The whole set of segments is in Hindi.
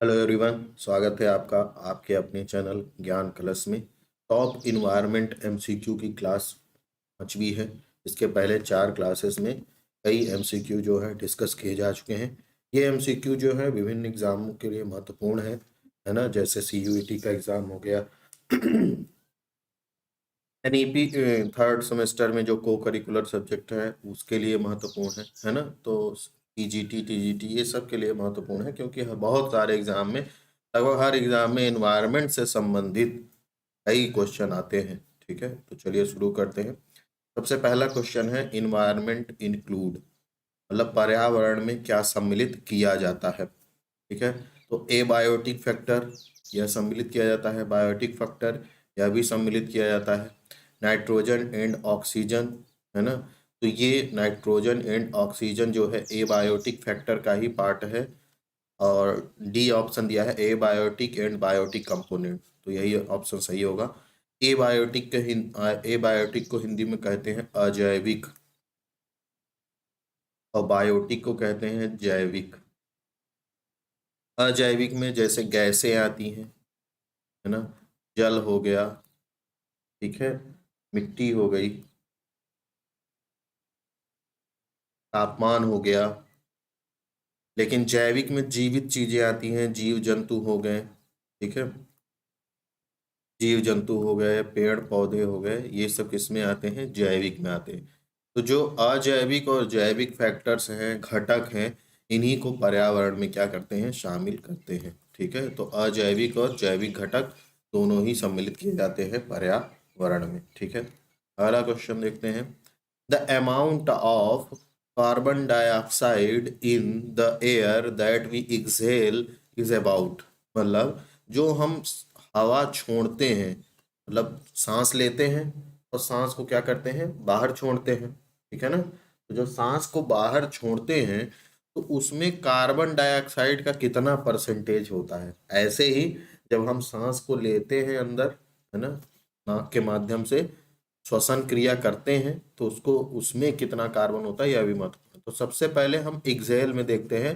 हेलो एवरीवन, स्वागत है आपका आपके अपने चैनल ज्ञान कलश में। टॉप इन्वायरमेंट एमसीक्यू की क्लास 5वीं है। इसके पहले 4 क्लासेस में कई एमसीक्यू जो है डिस्कस किए जा चुके हैं। ये एमसीक्यू जो है विभिन्न एग्जामों के लिए महत्वपूर्ण है ना। जैसे सीयूईटी का एग्ज़ाम हो गया, एनईपी थर्ड सेमेस्टर में जो को करिकुलर सब्जेक्ट है उसके लिए महत्वपूर्ण है ना। तो पीजीटी टीजीटी ये सब के लिए महत्वपूर्ण है, क्योंकि बहुत सारे एग्जाम में, लगभग हर एग्जाम में एनवायरनमेंट से संबंधित कई क्वेश्चन आते हैं। ठीक है, तो चलिए शुरू करते हैं। सबसे पहला क्वेश्चन है इन्वायरमेंट इंक्लूड, मतलब पर्यावरण में क्या सम्मिलित किया जाता है। ठीक है, तो एबायोटिक फैक्टर यह सम्मिलित किया जाता है, बायोटिक फैक्टर यह भी सम्मिलित किया जाता है, नाइट्रोजन एंड ऑक्सीजन, है ना। तो ये नाइट्रोजन एंड ऑक्सीजन जो है एबायोटिक फैक्टर का ही पार्ट है। और डी ऑप्शन दिया है एबायोटिक एंड बायोटिक कंपोनेंट, तो यही ऑप्शन सही होगा। एबायोटिक को हिंदी में कहते हैं अजैविक और बायोटिक को कहते हैं जैविक। अजैविक में जैसे गैसें आती हैं, है ना, जल हो गया, ठीक है, मिट्टी हो गई, तापमान हो गया। लेकिन जैविक में जीवित चीजें आती हैं, जीव जंतु हो गए, ठीक है, जीव जंतु हो गए, पेड़ पौधे हो गए, ये सब किस में आते हैं, जैविक में आते हैं। तो जो अजैविक और जैविक फैक्टर्स हैं, घटक हैं, इन्हीं को पर्यावरण में क्या करते हैं, शामिल करते हैं। ठीक है, तो अजैविक और जैविक घटक दोनों ही सम्मिलित किए जाते हैं पर्यावरण में। ठीक है, अगला क्वेश्चन देखते हैं। The amount of carbon dioxide in the air that we exhale is about, मतलब जो हम हवा छोड़ते हैं, मतलब सांस लेते हैं और सांस को क्या करते हैं, बाहर छोड़ते हैं। ठीक है ना, तो जो सांस को बाहर छोड़ते हैं तो उसमें कार्बन डाइऑक्साइड का कितना परसेंटेज होता है। ऐसे ही जब हम सांस को लेते हैं अंदर, है ना, नाक के माध्यम से श्वसन क्रिया करते हैं तो उसको उसमें कितना कार्बन होता है यह भी महत्वपूर्ण है। तो सबसे पहले हम एक्सहेल में देखते हैं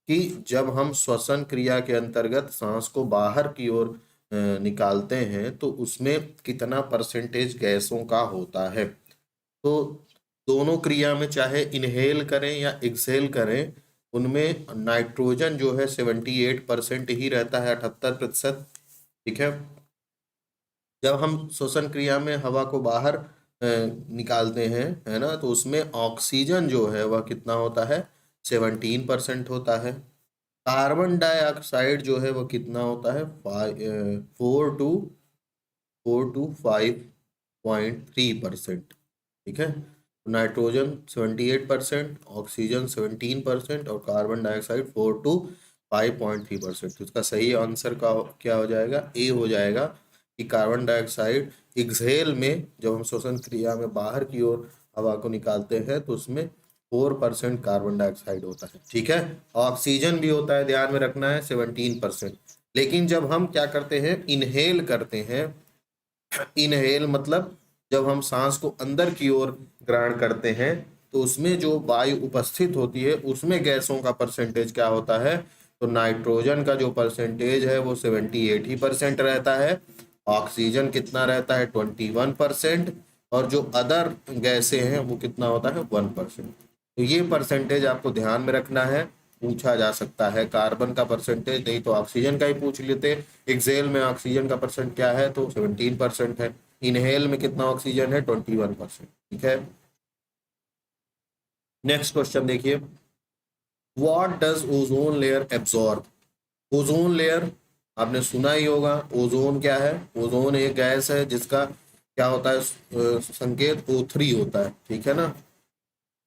कि जब हम श्वसन क्रिया के अंतर्गत सांस को बाहर की ओर निकालते हैं तो उसमें कितना परसेंटेज गैसों का होता है। तो दोनों क्रिया में चाहे इनहेल करें या एक्सहेल करें, उनमें नाइट्रोजन जो है 78% ही रहता है, 78%। ठीक है, जब हम श्वसन क्रिया में हवा को बाहर निकालते हैं, है ना, तो उसमें ऑक्सीजन जो है वह कितना होता है, 17% होता है। कार्बन डाइऑक्साइड जो है वह कितना होता है, 4 to 5.3%। ठीक है, नाइट्रोजन 78%, ऑक्सीजन 17% और कार्बन डाइऑक्साइड 4 to 5.3%। तो इसका सही आंसर का क्या हो जाएगा, ए हो जाएगा कि कार्बन डाइऑक्साइड एक्सहेल में जब हम श्वसन क्रिया में बाहर की ओर हवा को निकालते हैं तो उसमें 4% कार्बन डाइऑक्साइड होता है। ठीक है, ऑक्सीजन भी होता है, ध्यान में रखना है, 17%। लेकिन जब हम क्या करते हैं, इनहेल करते हैं, इनहेल मतलब जब हम सांस को अंदर की ओर ग्रहण करते हैं तो उसमें जो वायु उपस्थित होती है उसमें गैसों का परसेंटेज क्या होता है, तो नाइट्रोजन का जो परसेंटेज है वो 78 ही परसेंट रहता है, ऑक्सीजन कितना रहता है, 21%, और जो अदर गैसें हैं वो कितना होता है, 1%। तो ये परसेंटेज आपको ध्यान में रखना है, पूछा जा सकता है। कार्बन का परसेंटेज नहीं तो ऑक्सीजन का ही पूछ लेते। एक्सेल में ऑक्सीजन का परसेंट क्या है, तो 17% है। इनहेल में कितना ऑक्सीजन है, 21%। ठीक है, नेक्स्ट क्वेश्चन देखिए। What does ozone layer absorb. Ozone layer आपने सुना ही होगा। ओजोन क्या है, ओजोन एक गैस है जिसका क्या होता है, संकेत O3 होता है। ठीक है ना,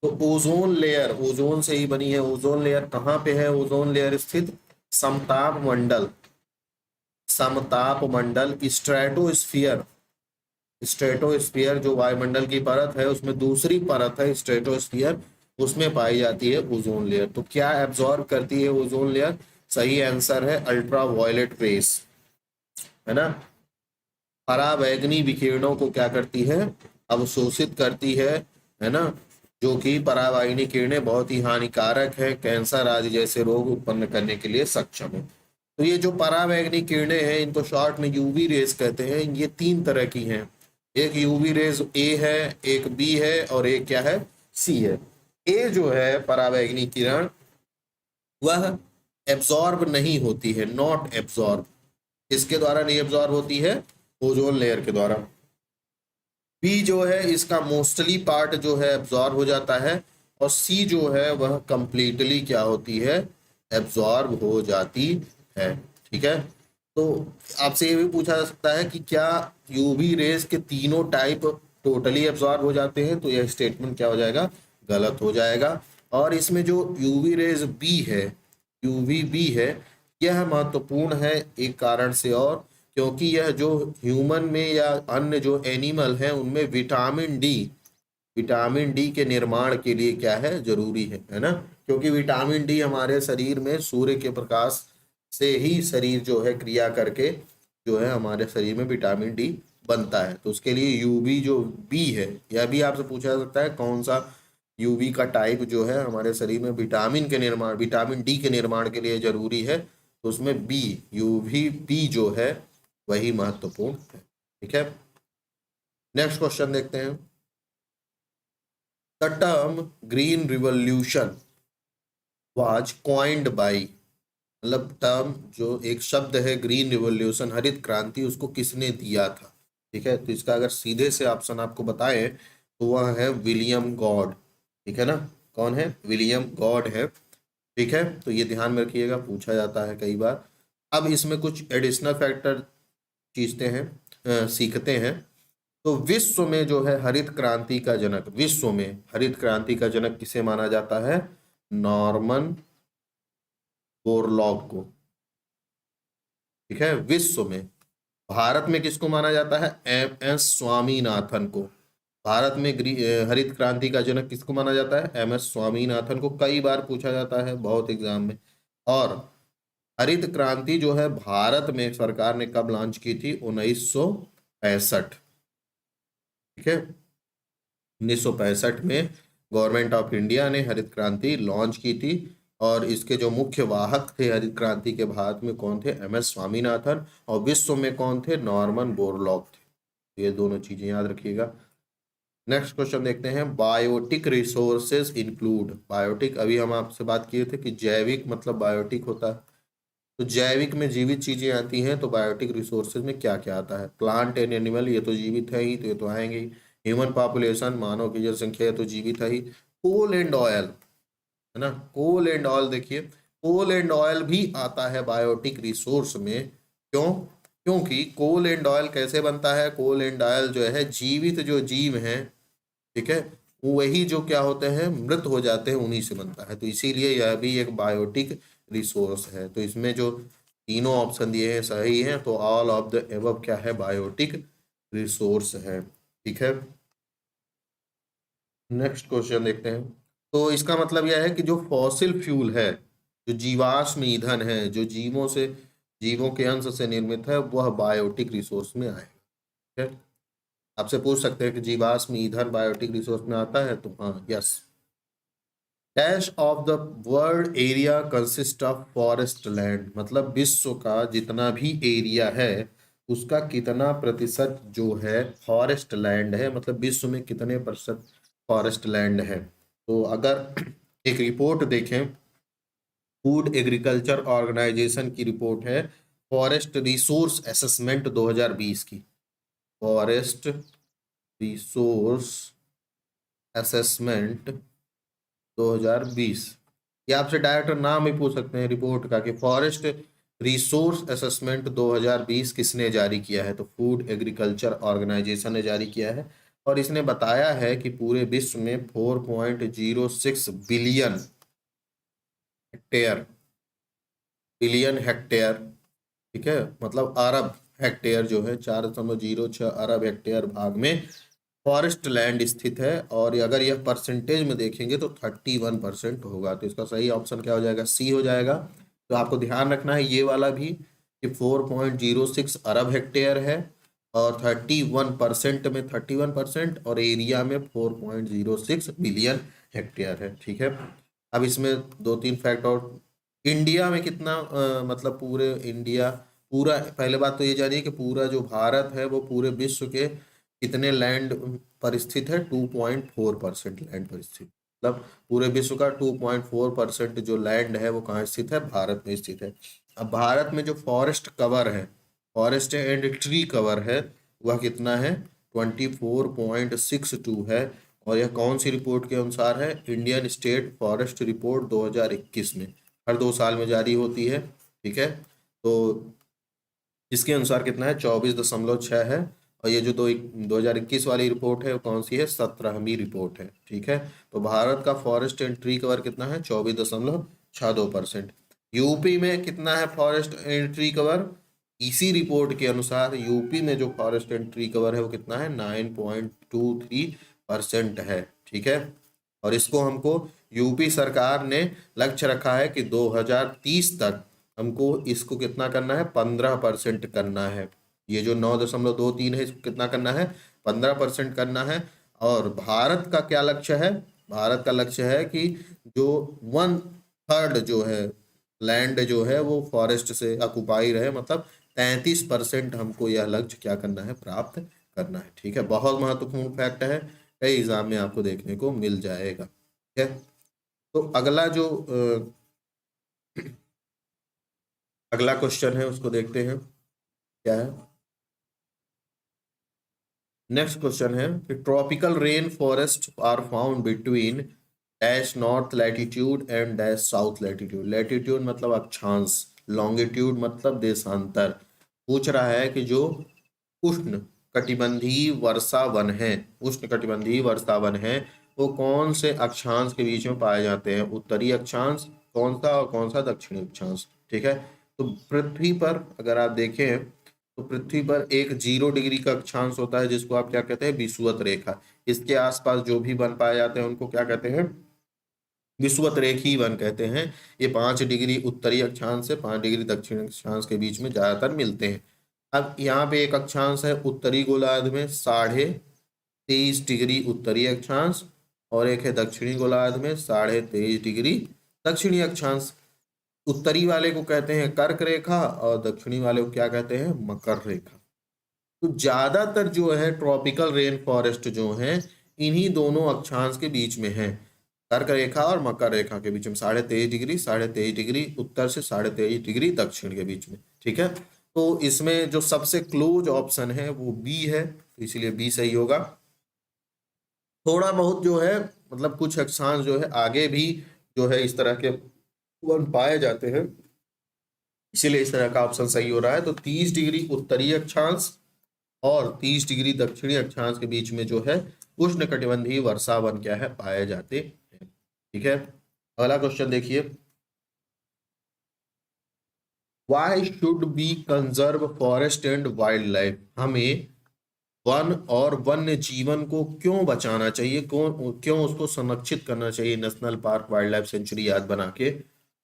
तो ओजोन लेयर ओजोन से ही बनी है। ओजोन लेयर कहाँ पे है, ओजोन लेयर स्थित समताप मंडल, समताप मंडल, स्ट्रेटोस्फियर। स्ट्रेटोस्फियर जो वायुमंडल की परत है उसमें दूसरी परत है स्ट्रेटोस्फियर, उसमें पाई जाती है ओजोन लेयर। तो क्या एब्जॉर्ब करती है ओजोन लेयर, सही आंसर है अल्ट्रा वायलेट रेस, है ना। पराबैंगनी विकिरणों को क्या करती है, अवशोषित करती है ना, जो कि पराबैंगनी किरणें बहुत ही हानिकारक है, कैंसर आदि जैसे रोग उत्पन्न करने के लिए सक्षम है। तो ये जो पराबैंगनी किरणें हैं इनको शॉर्ट में यूवी रेज कहते हैं। ये 3 तरह की हैं, एक यूवी रेज ए है, एक बी है और एक क्या है, सी है। ए जो है पराबैंगनी किरण वह एब्जॉर्ब नहीं होती है, नॉट एब्जॉर्ब। इसके द्वारा नहीं एब्जॉर्ब होती है, ओजोन लेयर के द्वारा। बी जो है इसका मोस्टली पार्ट जो है एब्जॉर्ब हो जाता है, और सी जो है वह कंप्लीटली क्या होती है, एब्जॉर्ब हो जाती है। ठीक है, तो आपसे ये भी पूछा जा सकता है कि क्या यूवी रेज के तीनों टाइप टोटली एब्जॉर्ब हो जाते हैं, तो यह स्टेटमेंट क्या हो जाएगा, गलत हो जाएगा। और इसमें जो यूवी रेज बी है, यूवी बी है, यह महत्वपूर्ण है एक कारण से, और क्योंकि यह जो ह्यूमन में या अन्य जो एनिमल हैं उनमें विटामिन डी के निर्माण के लिए क्या है, जरूरी है ना। क्योंकि विटामिन डी हमारे शरीर में सूर्य के प्रकाश से ही शरीर जो है क्रिया करके जो है हमारे शरीर में विटामिन डी बनता है। तो उसके लिए यूवी जो बी है, यह भी आपसे पूछा जा सकता है कौन सा यूवी का टाइप जो है हमारे शरीर में विटामिन के निर्माण, विटामिन डी के निर्माण के लिए जरूरी है, तो उसमें बी, यूवी बी जो है वही महत्वपूर्ण है। ठीक है, नेक्स्ट क्वेश्चन देखते हैं। The term green revolution was coined by, मतलब टर्म जो एक शब्द है ग्रीन रिवॉल्यूशन, हरित क्रांति, उसको किसने दिया था। ठीक है, तो इसका अगर सीधे से ऑप्शन आपको बताएं तो वह है विलियम गॉड। ठीक है ना, कौन है, विलियम गॉड है। ठीक है, तो ये ध्यान में रखिएगा, पूछा जाता है कई बार। अब इसमें कुछ एडिशनल फैक्टर चीजते हैं, सीखते हैं। तो विश्व में जो है हरित क्रांति का जनक, विश्व में हरित क्रांति का जनक किसे माना जाता है, नॉर्मन बोरलॉग को। ठीक है, विश्व में। भारत में किसको माना जाता है, एम एस स्वामीनाथन को। भारत में हरित क्रांति का जनक किसको माना जाता है, एम एस स्वामीनाथन को। कई बार पूछा जाता है बहुत एग्जाम में। और हरित क्रांति जो है भारत में सरकार ने कब लॉन्च की थी, 1965। ठीक है, 1965 में गवर्नमेंट ऑफ इंडिया ने हरित क्रांति लॉन्च की थी। और इसके जो मुख्य वाहक थे हरित क्रांति के भारत में कौन थे, एम एस स्वामीनाथन, और विश्व में कौन थे, नॉर्मन बोरलॉग थे। ये दोनों चीजें याद रखिएगा। नेक्स्ट क्वेश्चन देखते हैं। बायोटिक रिसोर्सेज इंक्लूड, बायोटिक अभी हम आपसे बात किए थे कि जैविक मतलब बायोटिक होता है, तो जैविक में जीवित चीजें आती हैं, तो बायोटिक रिसोर्सेज में क्या क्या आता है, प्लांट एंड एनिमल, ये तो जीवित है ही, तो ये तो आएंगे ही। ह्यूमन पॉपुलेशन, मानव की जनसंख्या, ये तो जीवित है ही। कोल एंड ऑयल, है ना, कोल एंड ऑयल, देखिए कोल एंड ऑयल भी आता है बायोटिक रिसोर्स में। क्यों, क्योंकि कोल एंड ऑयल कैसे बनता है, कोल एंड ऑयल जो है जीवित जो जीव हैं, ठीक है, वही जो क्या होते हैं, मृत हो जाते हैं, उन्हीं से बनता है। तो इसीलिए यह भी एक बायोटिक रिसोर्स है। तो इसमें जो तीनों ऑप्शन दिए हैं सही हैं, तो ऑल ऑफ द एबव क्या है, बायोटिक रिसोर्स है। ठीक है, नेक्स्ट क्वेश्चन देखते हैं। तो इसका मतलब यह है कि जो फॉसिल फ्यूल है, जो जीवाश्म ईंधन है, जो जीवों के अंश से निर्मित है, वह बायोटिक रिसोर्स में आएगा। ठीक है, आपसे पूछ सकते हैं कि जीवाश्म ईंधन बायोटिक रिसोर्स में आता है, तो हाँ, yes. Dash of the world area consist of forest land, मतलब विश्व का जितना भी एरिया है उसका कितना प्रतिशत जो है फॉरेस्ट लैंड है, मतलब विश्व में कितने प्रतिशत फॉरेस्ट लैंड है। तो अगर एक रिपोर्ट देखें, फूड एग्रीकल्चर ऑर्गेनाइजेशन की रिपोर्ट है, फॉरेस्ट रिसोर्स असेसमेंट 2020 की, फॉरेस्ट रिसोर्स असेसमेंट 2020। ये आपसे डायरेक्ट नाम ही पूछ सकते हैं रिपोर्ट का कि फॉरेस्ट रिसोर्स असेसमेंट 2020 किसने जारी किया है, तो फूड एग्रीकल्चर ऑर्गेनाइजेशन ने जारी किया है। और इसने बताया है कि पूरे विश्व में 4.06 बिलियन हेक्टेयर, बिलियन हेक्टेयर, ठीक है, मतलब अरब हेक्टेयर जो है, 4.06 अरब हेक्टेयर भाग में फॉरेस्ट लैंड स्थित है। और अगर यह परसेंटेज में देखेंगे तो 31% होगा। तो इसका सही ऑप्शन क्या हो जाएगा, सी हो जाएगा। तो आपको ध्यान रखना है ये वाला भी कि 4.06 अरब हेक्टेयर है, और 31% में 31%, और एरिया में 4.06 बिलियन हेक्टेयर है। ठीक है, अब इसमें 2-3 फैक्ट और इंडिया में कितना मतलब पूरे इंडिया, पूरा पहले बात तो ये जानिए कि पूरा जो भारत है वो पूरे विश्व के कितने लैंड पर स्थित है, 2.4% लैंड पर स्थित, मतलब पूरे विश्व का 2.4% जो लैंड है वो कहाँ स्थित है, भारत में स्थित है। अब भारत में जो फॉरेस्ट कवर है, फॉरेस्ट एंड ट्री कवर है, वह कितना है, 24.62 है। और यह कौन सी रिपोर्ट के अनुसार है, इंडियन स्टेट फॉरेस्ट रिपोर्ट 2021 में, हर 2 साल में जारी होती है, ठीक है। तो इसके अनुसार कितना है, 24.6 है। और ये जो 2021 वाली रिपोर्ट है वो कौन सी है, 17वीं रिपोर्ट है, ठीक है। तो भारत का फॉरेस्ट एंड ट्री कवर कितना है, 24.62%। यूपी में कितना है फॉरेस्ट एंड ट्री कवर, इसी रिपोर्ट के अनुसार यूपी में जो फॉरेस्ट एंड ट्री कवर है वो कितना है, 9.23% है, ठीक है। और इसको हमको यूपी सरकार ने लक्ष्य रखा है कि 2030 तक हमको इसको कितना करना है, 15% करना है। ये जो 9.23 है इसको कितना करना है, 15% करना है। और भारत का क्या लक्ष्य है, भारत का लक्ष्य है कि जो 1/3 जो है लैंड जो है वो फॉरेस्ट से ऑक्युपाई रहे, मतलब 33% हमको यह लक्ष्य क्या करना है, प्राप्त करना है, ठीक है। बहुत महत्वपूर्ण फैक्ट है, कई एग्जाम में आपको देखने को मिल जाएगा, ठीक है। तो अगला क्वेश्चन है उसको देखते हैं क्या है। नेक्स्ट क्वेश्चन है कि tropical rain forest are found between dash north latitude and dash south latitude. Latitude मतलब अक्षांश, लॉन्गिट्यूड मतलब देशांतर। पूछ रहा है कि जो उष्ण कटिबंधीय वर्षा वन है, उष्ण कटिबंधीय वर्षा वन है, वो कौन से अक्षांश के बीच में पाए जाते हैं, उत्तरी अक्षांश कौन सा और कौन सा दक्षिणी अक्षांश, ठीक है। तो पृथ्वी पर अगर आप देखें तो पृथ्वी पर एक 0 डिग्री का अक्षांश होता है जिसको आप क्या कहते हैं, विषुवत रेखा। इसके आसपास जो भी वन पाए जाते हैं उनको क्या कहते हैं, विषुवत रेखी वन कहते हैं। ये 5 डिग्री उत्तरी अक्षांश से 5 डिग्री दक्षिणी अक्षांश के बीच में ज्यादातर मिलते हैं। अब यहाँ पे एक अक्षांश है उत्तरी गोलार्ध में 23.5 डिग्री उत्तरी अक्षांश, और एक है दक्षिणी गोलार्ध में 23.5 डिग्री दक्षिणी अक्षांश। उत्तरी वाले को कहते हैं कर्क रेखा और दक्षिणी वाले को क्या कहते हैं, मकर रेखा। तो ज्यादातर जो है ट्रॉपिकल रेन फॉरेस्ट जो है इन्हीं दोनों अक्षांश के बीच में है, कर्क रेखा और मकर रेखा के बीच में, 23.5 डिग्री 23.5 डिग्री उत्तर से 23.5 डिग्री दक्षिण के बीच में, ठीक है। तो इसमें जो सबसे क्लोज ऑप्शन है वो बी है, तो इसलिए बी सही होगा। थोड़ा बहुत जो है मतलब कुछ अक्षांश जो है आगे भी जो है इस तरह के वन पाए जाते हैं, इसीलिए इस तरह का ऑप्शन सही हो रहा है। तो 30 डिग्री उत्तरी अक्षांश और 30 डिग्री दक्षिणी अक्षांश के बीच में जो है उष्ण कटिबंधीय वर्षावन क्या है, पाए जाते हैं, ठीक है। अगला क्वेश्चन देखिए, why should be conserve forest and wild life. हमें वन और वन्य जीवन को क्यों बचाना चाहिए, क्यों उसको संरक्षित करना चाहिए, national park wild life sanctuary याद बना के,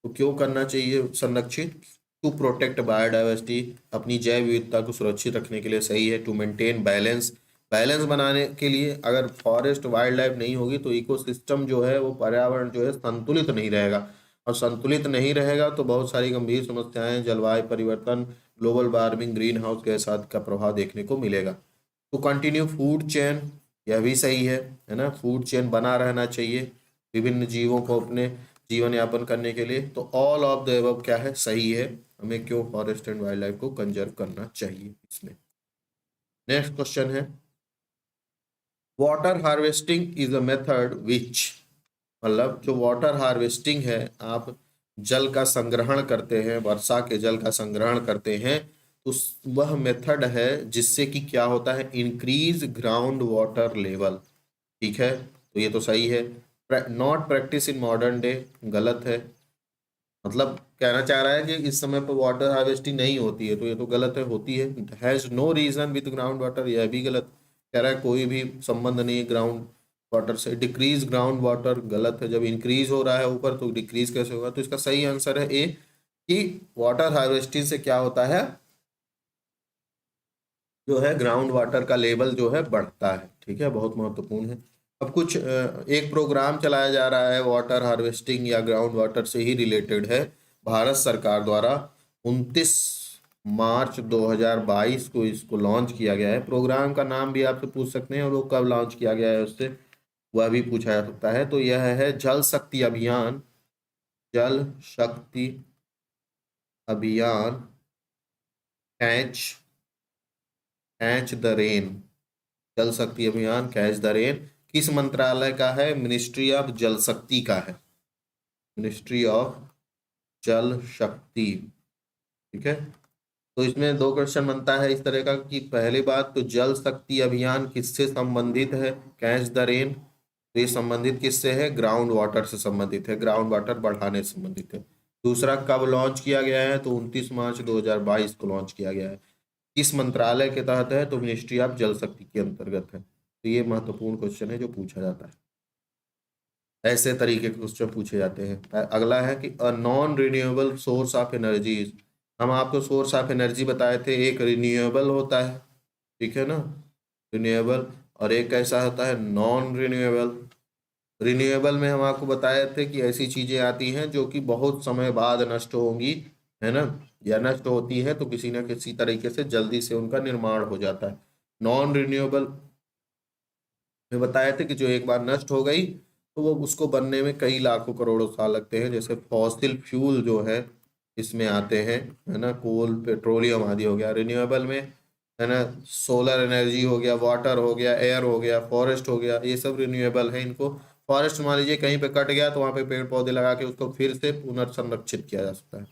तो क्यों करना चाहिए संरक्षित, टू प्रोटेक्ट बायोडाइवर्सिटी, अपनी जैव विविधता को सुरक्षित रखने के लिए सही है। टू मेंटेन बैलेंस, बैलेंस बनाने के लिए अगर फॉरेस्ट वाइल्ड लाइफ नहीं होगी तो इकोसिस्टम जो है वो पर्यावरण जो है संतुलित नहीं रहेगा, और संतुलित नहीं रहेगा तो बहुत सारी गंभीर समस्याएं, जलवायु परिवर्तन, global warming, green house gas आदि का प्रभाव देखने को मिलेगा। टू कंटिन्यू फूड चेन, यह भी सही है ना, फूड चेन बना रहना चाहिए विभिन्न जीवों को अपने जीवन यापन करने के लिए। तो ऑल ऑफ द अबव क्या है, सही है। हमें क्यों फॉरेस्ट एंड वाइल्ड लाइफ को कंजर्व करना चाहिए इसमें। नेक्स्ट क्वेश्चन है, water harvesting is a method which, मतलब जो वाटर हार्वेस्टिंग है, आप जल का संग्रहण करते हैं, वर्षा के जल का संग्रहण करते हैं, तो वह मेथड है जिससे कि क्या होता है, इंक्रीज ग्राउंड वाटर लेवल, ठीक है। तो ये तो सही है। Not practice in modern day, गलत है। मतलब कहना चाह रहा है कि इस समय पर वाटर हार्वेस्टिंग नहीं होती है, तो ये तो गलत है, होती है। Has no reason with ground water, यह भी गलत। कह रहा है कोई भी संबंध नहीं है ग्राउंड वाटर से। डिक्रीज ग्राउंड वाटर, गलत है, जब इंक्रीज हो रहा है ऊपर तो डिक्रीज कैसे होगा। तो इसका सही आंसर है ए, कि वाटर हार्वेस्टिंग से क्या होता है, जो है ग्राउंड वाटर का लेवल जो है बढ़ता है, ठीक है, बहुत महत्वपूर्ण है। अब कुछ एक प्रोग्राम चलाया जा रहा है वाटर हार्वेस्टिंग या ग्राउंड वाटर से ही रिलेटेड है, भारत सरकार द्वारा 29 मार्च 2022 को इसको लॉन्च किया गया है। प्रोग्राम का नाम भी आपसे पूछ सकते हैं और वो कब लॉन्च किया गया है उससे वह भी पूछा जा सकता है। तो यह है जल शक्ति अभियान, जल शक्ति अभियान कैच द रेन, जल शक्ति अभियान कैच द रेन किस मंत्रालय का है? मिनिस्ट्री ऑफ जल शक्ति का है, मिनिस्ट्री ऑफ जल शक्ति। ठीक है, तो इसमें दो क्वेश्चन बनता है इस तरह का कि पहली बात तो जल शक्ति अभियान किससे संबंधित है? कैच द रेन, तो ये संबंधित किससे है? ग्राउंड वाटर से संबंधित है, ग्राउंड वाटर बढ़ाने से संबंधित है। दूसरा कब लॉन्च किया गया है? तो 29 मार्च 2022 को लॉन्च किया गया है। किस मंत्रालय के तहत है? तो मिनिस्ट्री ऑफ जल शक्ति के अंतर्गत है। तो ये महत्वपूर्ण क्वेश्चन है जो पूछा जाता है, ऐसे तरीके के क्वेश्चन पूछे जाते हैं। अगला है कि a non renewable source of energy, हम आपको सोर्स ऑफ एनर्जी बताए थे, एक रिन्यूएबल होता है, ठीक है ना, रिन्यूएबल, और एक कैसा होता है? Non renewable. रिन्यूएबल में हम आपको बताए थे कि ऐसी चीजें आती हैं जो कि बहुत समय बाद नष्ट होंगी, है ना, या नष्ट होती है तो किसी न किसी तरीके से जल्दी से उनका निर्माण हो जाता है। नॉन रिन्यूएबल में बताए थे कि जो एक बार नष्ट हो गई तो वो उसको बनने में कई लाखों करोड़ों साल लगते हैं। जैसे फॉसिल फ्यूल जो है इसमें आते हैं, है ना, कोल, पेट्रोलियम आदि हो गया। रिन्यूएबल में, है ना, सोलर एनर्जी हो गया, वाटर हो गया, एयर हो गया, फॉरेस्ट हो गया, ये सब रिन्यूएबल है। इनको फॉरेस्ट मान लीजिए कहीं पे कट गया तो वहाँ पे पेड़ पौधे लगा के उसको फिर से पुनर्संरक्षित किया जा सकता है।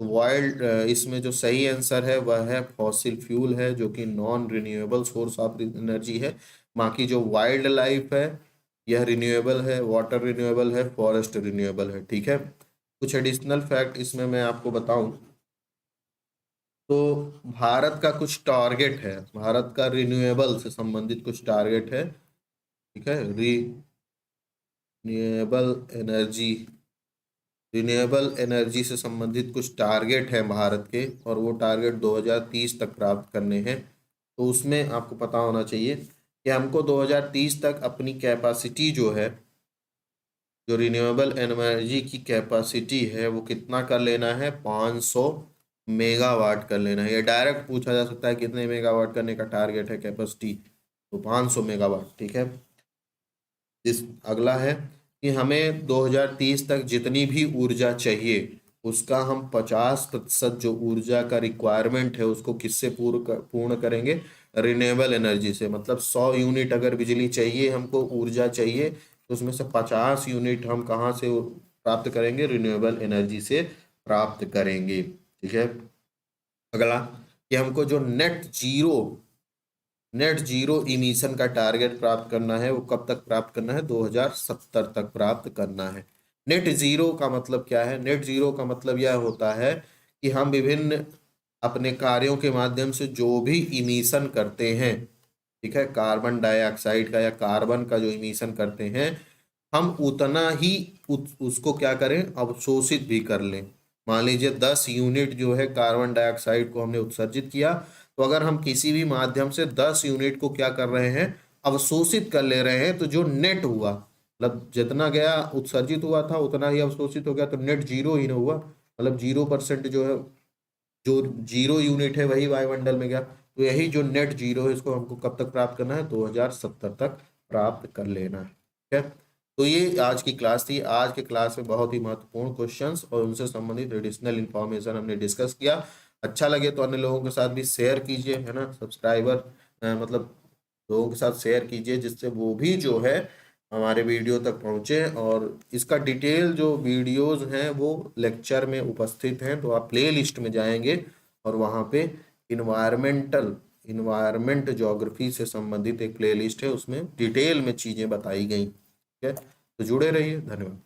वाइल्ड, इसमें जो सही आंसर है वह है फॉसिल फ्यूल है, जो कि non renewable source of energy है। बाकी जो वाइल्ड लाइफ है यह रिन्यूएबल है, वाटर रिन्यूएबल है, फॉरेस्ट रिन्यूएबल है। ठीक है, कुछ एडिशनल फैक्ट इसमें मैं आपको बताऊं तो भारत का कुछ टारगेट है, भारत का रिन्यूएबल से संबंधित कुछ टारगेट है। ठीक है, रिन्यूएबल एनर्जी से संबंधित कुछ टारगेट है भारत के, और वो टारगेट 2030 तक प्राप्त करने हैं। तो उसमें आपको पता होना चाहिए कि हमको 2030 तक अपनी कैपेसिटी जो है, जो रिन्यूएबल एनर्जी की कैपेसिटी है वो कितना कर लेना है? 500 मेगावाट कर लेना है। ये डायरेक्ट पूछा जा सकता है कितने मेगावाट करने का टारगेट है कैपेसिटी, तो 500 मेगावाट। ठीक है, इस अगला है कि हमें 2030 तक जितनी भी ऊर्जा चाहिए उसका हम 50% जो ऊर्जा का रिक्वायरमेंट है उसको किससे पूर्ण करेंगे? रिन्यूएबल एनर्जी से। मतलब 100 यूनिट अगर बिजली चाहिए, हमको ऊर्जा चाहिए, तो उसमें से 50 यूनिट हम कहाँ से प्राप्त करेंगे? रिन्यूएबल एनर्जी से प्राप्त करेंगे। ठीक है, अगला कि हमको जो नेट जीरो इमिशन का टारगेट प्राप्त करना है वो कब तक प्राप्त करना है? 2070 तक प्राप्त करना है। नेट जीरो का मतलब क्या है? नेट जीरो का मतलब यह होता है कि हम विभिन्न अपने कार्यों के माध्यम से जो भी इमिशन करते हैं, ठीक है, कार्बन डाइऑक्साइड का या कार्बन का जो इमिशन करते हैं, हम उतना ही उसको क्या करें? अवशोषित भी कर लें। मान लीजिए 10 यूनिट जो है कार्बन डाइऑक्साइड को हमने उत्सर्जित किया, तो अगर हम किसी भी माध्यम से 10 यूनिट को क्या कर रहे हैं? अवशोषित कर ले रहे हैं, तो जो नेट हुआ, मतलब जितना गया उत्सर्जित हुआ था उतना ही अवशोषित हो गया, तो नेट जीरो ही ना हुआ, मतलब 0% जो है, जो 0 यूनिट है वही वायुमंडल में गया। तो यही जो नेट जीरो है इसको हमको कब तक प्राप्त करना है? 2070 तक प्राप्त कर लेना है। ठीक है, तो ये आज की क्लास थी। आज के क्लास में बहुत ही महत्वपूर्ण क्वेश्चंस और उनसे संबंधित एडिशनल इंफॉर्मेशन हमने डिस्कस किया। अच्छा लगे तो अन्य लोगों के साथ भी शेयर कीजिए, है ना, सब्सक्राइबर मतलब लोगों के साथ शेयर कीजिए, जिससे वो भी जो है हमारे वीडियो तक पहुँचे। और इसका डिटेल जो वीडियोस हैं वो लेक्चर में उपस्थित हैं, तो आप प्ले लिस्ट में जाएंगे और वहाँ पे इन्वायरमेंट ज्योग्राफी से संबंधित एक प्ले लिस्ट है, उसमें डिटेल में चीज़ें बताई गई। ठीक है, तो जुड़े रहिए। धन्यवाद।